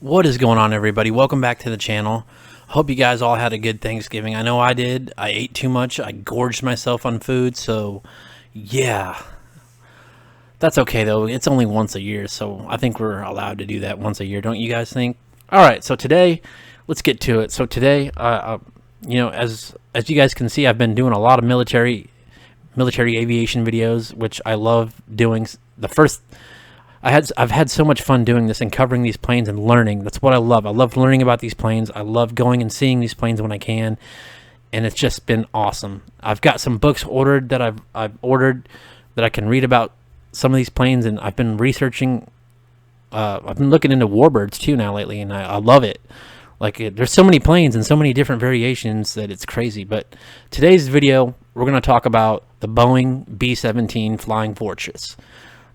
What is going on, everybody? Welcome back to the channel. Hope you guys all had a good Thanksgiving. I know I did. I ate too much. I gorged myself on food, so yeah. That's okay, though. It's only once a year, so I think we're allowed to do that once a year, don't you guys think? All right, so today, let's get to it. So today, as you guys can see, I've been doing a lot of military aviation videos, which I love doing. I've had so much fun doing this and covering these planes and learning. That's what I love. I love learning about these planes. I love going and seeing these planes when I can, and it's just been awesome. I've got some books ordered that I've ordered that I can read about some of these planes, and I've been researching. I've been looking into warbirds too now lately, and I love it. There's so many planes and so many different variations that it's crazy. But today's video, we're going to talk about the Boeing B-17 Flying Fortress.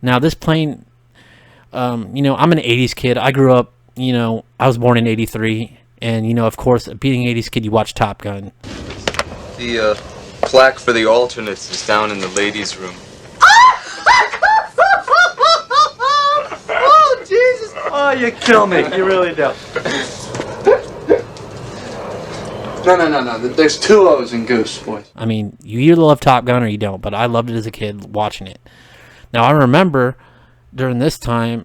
Now, this plane, I'm an 80s kid. I grew up, I was born in 83. And, of course, being an 80s kid, you watch Top Gun. The plaque for the alternates is down in the ladies' room. Oh, Jesus. Oh, you kill me. You really do. No. There's two O's in Goose, boys. I mean, you either love Top Gun or you don't, but I loved it as a kid watching it. Now, I remember during this time,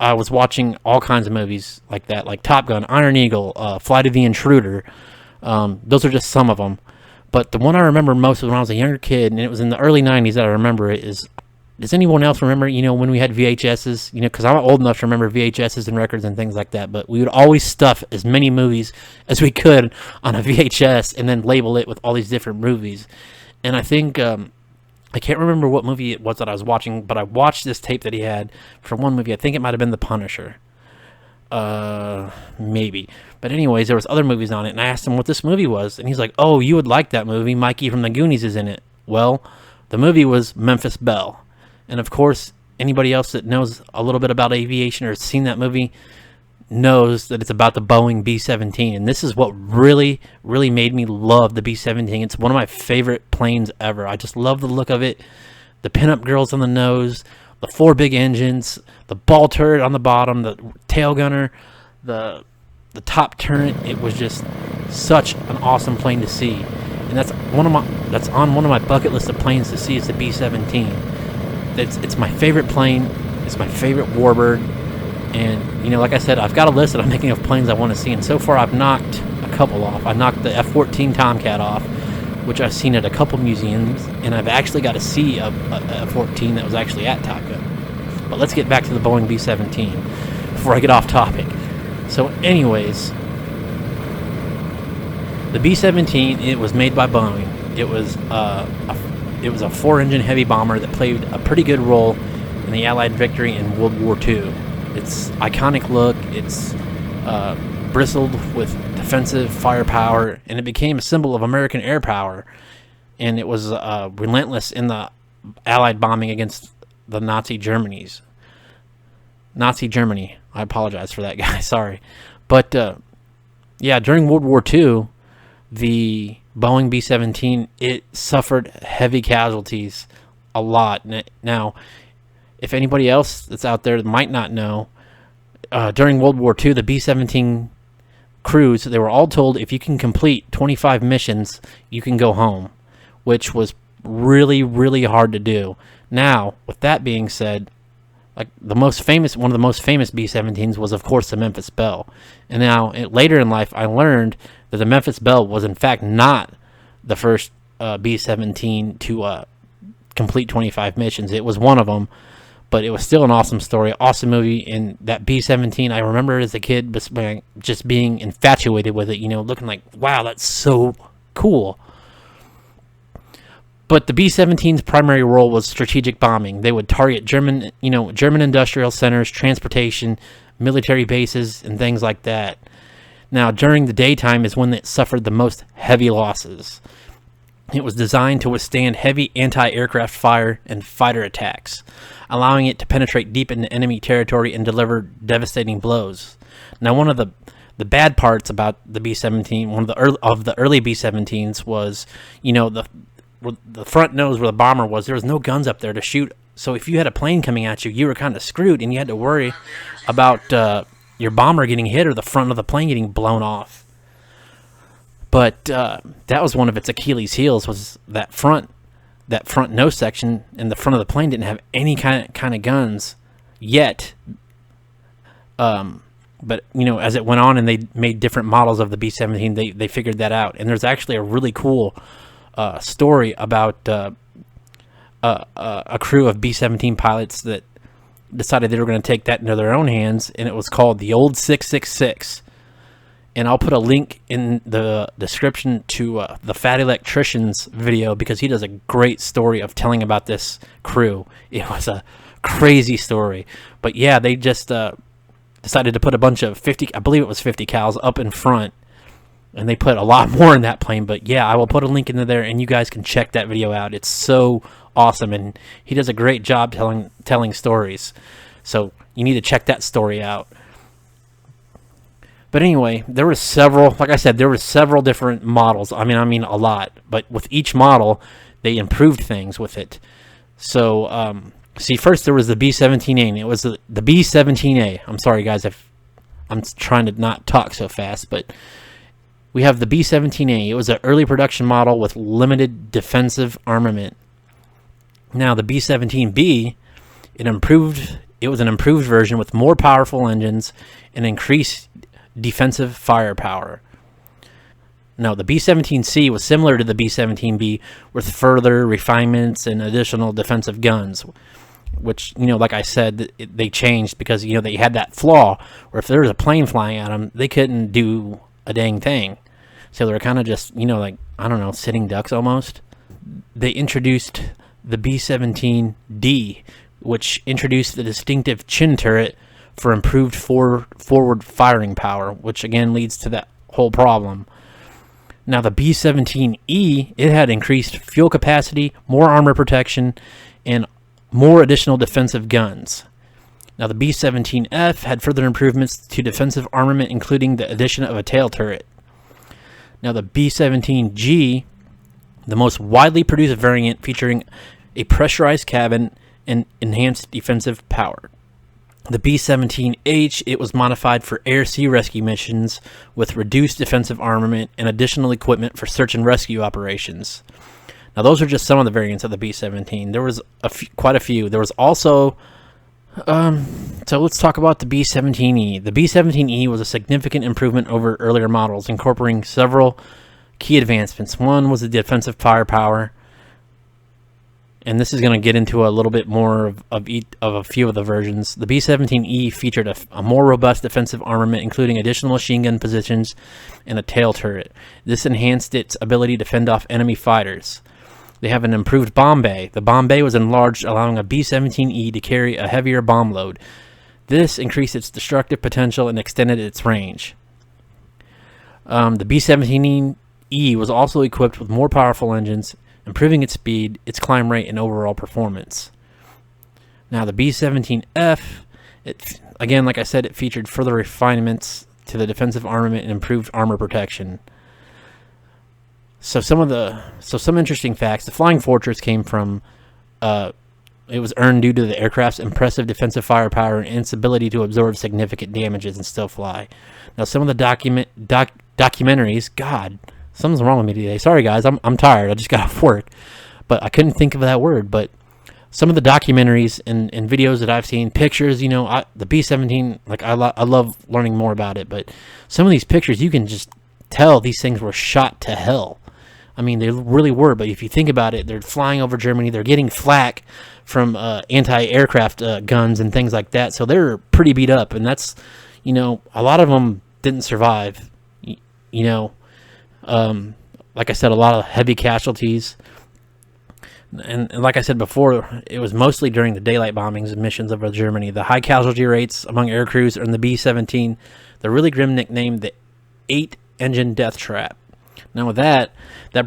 I was watching all kinds of movies like that, like Top Gun, Iron Eagle, Flight of the Intruder. Those are just some of them. But the one I remember most was when I was a younger kid, and it was in the early 90s that I remember it, is... Does anyone else remember, when we had VHSs? Because I'm old enough to remember VHSs and records and things like that. But we would always stuff as many movies as we could on a VHS and then label it with all these different movies. And I think, I can't remember what movie it was that I was watching, but I watched this tape that he had for one movie. I think it might have been The Punisher. Maybe. But anyways, there was other movies on it. And I asked him what this movie was. And he's like, oh, you would like that movie. Mikey from the Goonies is in it. Well, the movie was Memphis Belle. And of course, anybody else that knows a little bit about aviation or has seen that movie knows that it's about the Boeing B-17. And this is what really, really made me love the B-17. It's one of my favorite planes ever. I just love the look of it. The pinup girls on the nose, the four big engines, the ball turret on the bottom, the tail gunner, the top turret. It was just such an awesome plane to see. And that's on one of my bucket list of planes to see is the B-17. It's my favorite plane. It's my favorite warbird. And, like I said, I've got a list that I'm making of planes I want to see. And so far, I've knocked a couple off. I knocked the F-14 Tomcat off, which I've seen at a couple museums. And I've actually got to see a F-14 that was actually at Top Gun. But let's get back to the Boeing B-17 before I get off topic. So anyways, the B-17, it was made by Boeing. It was a four-engine heavy bomber that played a pretty good role in the Allied victory in World War II. Its iconic look, it's bristled with defensive firepower, and it became a symbol of American air power. And it was relentless in the Allied bombing against the Nazi Germany. I apologize for that, guy. Sorry. But, during World War II, the Boeing B-17, it suffered heavy casualties a lot. Now, if anybody else that's out there that might not know, during World War II, the B-17 crews, they were all told if you can complete 25 missions, you can go home, which was really, really hard to do. Now, with that being said, one of the most famous B-17s was, of course, the Memphis Belle. And now, later in life, I learned that the Memphis Belle was, in fact, not the first B-17 to complete 25 missions. It was one of them, but it was still an awesome story, awesome movie. And that B-17, I remember as a kid just being infatuated with it, looking like, wow, that's so cool. But the B-17's primary role was strategic bombing. They would target German industrial centers, transportation, military bases, and things like that. Now, during the daytime is when it suffered the most heavy losses. It was designed to withstand heavy anti-aircraft fire and fighter attacks, allowing it to penetrate deep into enemy territory and deliver devastating blows. Now, one of the bad parts about the B-17, one of the early B-17s was, the front nose where the bomber was, there was no guns up there to shoot. So if you had a plane coming at you, you were kind of screwed, and you had to worry about your bomber getting hit or the front of the plane getting blown off. But that was one of its Achilles' heels, was that front nose section, and the front of the plane didn't have any kind of guns yet. But as it went on and they made different models of the B-17, they figured that out. And there's actually a really cool story about a crew of B-17 pilots that decided they were going to take that into their own hands, and it was called the Old 666. And I'll put a link in the description to the Fat Electrician's video, because he does a great story of telling about this crew. It was a crazy story. But yeah, they just decided to put a bunch of 50, I believe it was 50 cals up in front, and they put a lot more in that plane. But yeah, I will put a link into there, and you guys can check that video out. It's so awesome, and he does a great job telling stories. So you need to check that story out. But anyway, there were several, like I said, there were several different models. I mean a lot. But with each model, they improved things with it. So, see, first there was the B-17A, and it was the B-17A. I'm sorry, guys, if I'm trying to not talk so fast, but we have the B-17A. It was an early production model with limited defensive armament. Now, the B-17B, it was an improved version with more powerful engines and increased defensive firepower. Now, the B-17C was similar to the B-17B with further refinements and additional defensive guns, which, like I said, they changed because, they had that flaw where if there was a plane flying at them, they couldn't do a dang thing. So they were kind of just, like, I don't know, sitting ducks almost. They introduced the B-17D, which introduced the distinctive chin turret for improved forward firing power, which again leads to that whole problem. Now, the B-17E, it had increased fuel capacity, more armor protection, and more additional defensive guns. Now, the B-17F had further improvements to defensive armament, including the addition of a tail turret. Now, the B-17G, the most widely produced variant, featuring a pressurized cabin and enhanced defensive power. The B-17H, it was modified for air-sea rescue missions with reduced defensive armament and additional equipment for search and rescue operations. Now, those are just some of the variants of the B-17. There was quite a few. There was also, so let's talk about the B-17E. The B-17E was a significant improvement over earlier models, incorporating several key advancements. One was the defensive firepower, and this is going to get into a little bit more of a few of the versions. The B-17E featured a more robust defensive armament, including additional machine gun positions and a tail turret. This enhanced its ability to fend off enemy fighters. They have an improved bomb bay. The bomb bay was enlarged, allowing a B-17E to carry a heavier bomb load. This increased its destructive potential and extended its range. The B-17E was also equipped with more powerful engines, improving its speed, its climb rate, and overall performance. Now, the B-17F, again, like I said, it featured further refinements to the defensive armament and improved armor protection. So some interesting facts. The Flying Fortress came from, it was earned due to the aircraft's impressive defensive firepower and its ability to absorb significant damages and still fly. Now, some of the documentaries, God, something's wrong with me today. Sorry, guys, I'm tired. I just got off work, but I couldn't think of that word. But some of the documentaries and videos that I've seen, pictures, the B-17, like I love learning more about it. But some of these pictures, you can just tell these things were shot to hell. I mean, they really were. But if you think about it, they're flying over Germany. They're getting flak from anti-aircraft guns and things like that. So they're pretty beat up. And that's, a lot of them didn't survive, like I said, a lot of heavy casualties. And like I said before, it was mostly during the daylight bombings and missions over Germany. The high casualty rates among air crews earned the B-17 the really grim nickname, the 8-engine death trap. Now with that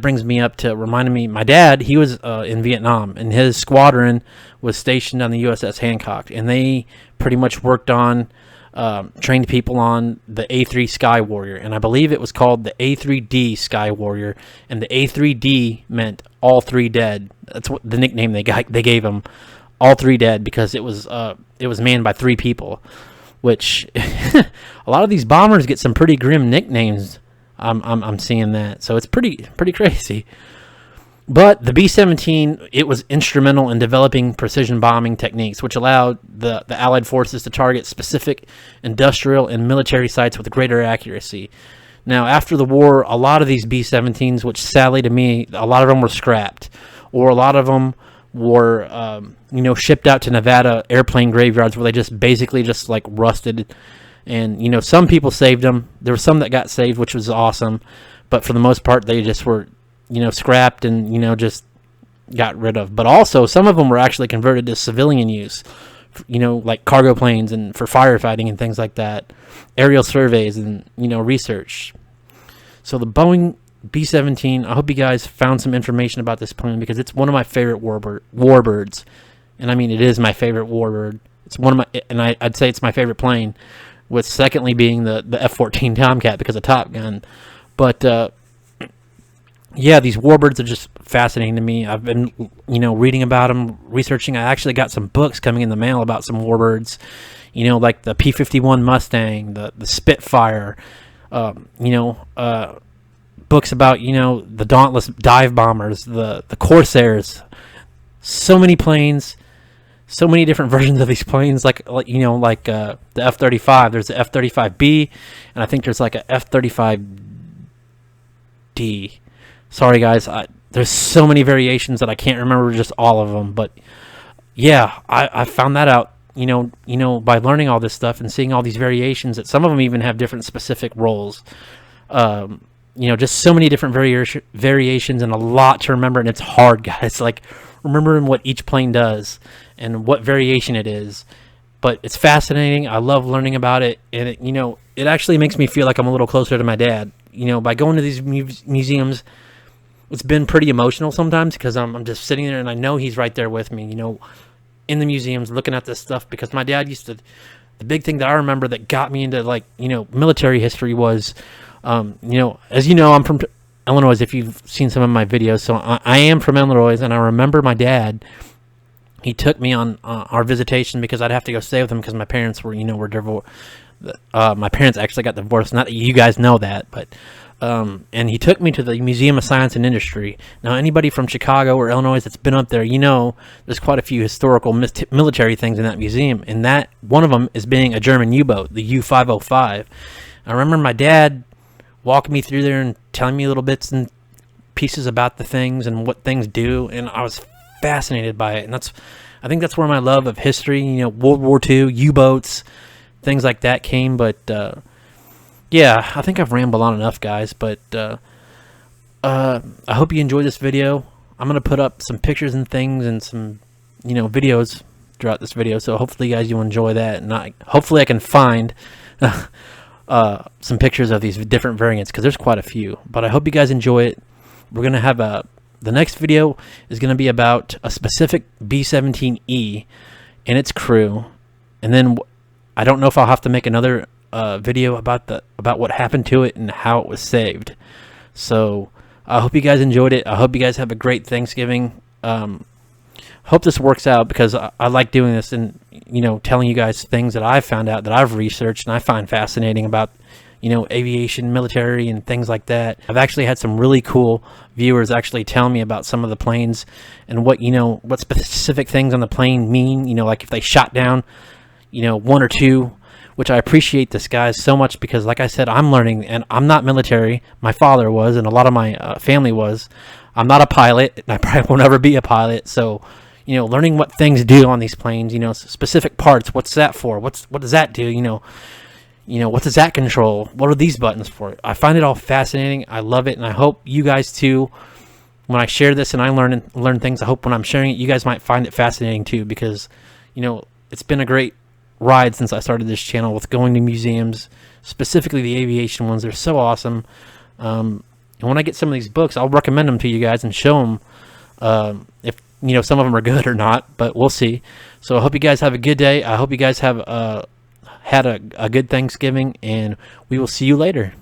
brings me up to reminding me, my dad, he was in Vietnam, and his squadron was stationed on the USS Hancock, and they pretty much worked on, trained people on the A3 Sky Warrior, and I believe it was called the A3D Sky Warrior, and the A3D meant all three dead. That's what the nickname they gave him, all three dead, because it was manned by 3 people. which a lot of these bombers get some pretty grim nicknames. I'm seeing that, so it's pretty crazy. But the B-17, it was instrumental in developing precision bombing techniques, which allowed the Allied forces to target specific industrial and military sites with greater accuracy. Now, after the war, a lot of these B-17s, which sadly to me, a lot of them were scrapped, or a lot of them were, shipped out to Nevada airplane graveyards where they just basically just like rusted. And, some people saved them. There were some that got saved, which was awesome. But for the most part, they just were, scrapped and, just got rid of. But also, some of them were actually converted to civilian use, like cargo planes and for firefighting and things like that, aerial surveys and, research. So the Boeing B-17, I hope you guys found some information about this plane because it's one of my favorite warbirds. And I mean, it is my favorite warbird. It's one of my, and I'd say it's my favorite plane, with secondly being the F-14 Tomcat because of Top Gun. But, yeah, these warbirds are just fascinating to me. I've been, reading about them, researching. I actually got some books coming in the mail about some warbirds, like the P-51 Mustang, the Spitfire, books about, the Dauntless dive bombers, the Corsairs. So many planes, so many different versions of these planes, like the F-35. There's the F-35B, and I think there's like a F-35D. Sorry, guys. There's so many variations that I can't remember just all of them. But yeah, I found that out, by learning all this stuff and seeing all these variations. That some of them even have different specific roles. Just so many different variations and a lot to remember. And it's hard, guys. Like remembering what each plane does and what variation it is. But it's fascinating. I love learning about it, and it actually makes me feel like I'm a little closer to my dad. By going to these museums. It's been pretty emotional sometimes because I'm just sitting there and I know he's right there with me, in the museums looking at this stuff, because my dad used to, the big thing that I remember that got me into military history was, as I'm from Illinois, if you've seen some of my videos. So I am from Illinois, and I remember my dad, he took me on our visitation because I'd have to go stay with him because my parents were divorced. My parents actually got divorced. Not that you guys know that, but and he took me to the Museum of Science and Industry. Now, anybody from Chicago or Illinois that's been up there, there's quite a few historical military things in that museum, and that one of them is being a German U-boat, the U-505. I remember my dad walking me through there and telling me little bits and pieces about the things and what things do, and I was fascinated by it. And I think that's where my love of history, World War II, U-boats, things like that came. But yeah, I think I've rambled on enough, guys. But I hope you enjoyed this video. I'm gonna put up some pictures and things and some videos throughout this video, so hopefully guys you'll enjoy that, and hopefully I can find some pictures of these different variants, because there's quite a few. But I hope you guys enjoy it. We're gonna have the next video is gonna be about a specific B-17E and its crew, and then I don't know if I'll have to make another video about what happened to it and how it was saved. So I hope you guys enjoyed it. I hope you guys have a great Thanksgiving. Hope this works out, because I like doing this and telling you guys things that I've found out, that I've researched and I find fascinating about aviation, military, and things like that. I've actually had some really cool viewers actually tell me about some of the planes and what what specific things on the plane mean. Like if they shot down one or two, which I appreciate this, guys, so much, because like I said, I'm learning, and I'm not military. My father was, and a lot of my family was. I'm not a pilot, and I probably will never be a pilot. So, learning what things do on these planes, specific parts. What's that for? What does that do? What does that control? What are these buttons for? I find it all fascinating. I love it, and I hope you guys too. When I share this and I learn things, I hope when I'm sharing it, you guys might find it fascinating too, because it's been a great ride since I started this channel with going to museums, specifically the aviation ones. They're so awesome. And when I get some of these books, I'll recommend them to you guys and show them if some of them are good or not, but we'll see. So I hope you guys have a good day. I hope you guys have had a good Thanksgiving, and we will see you later.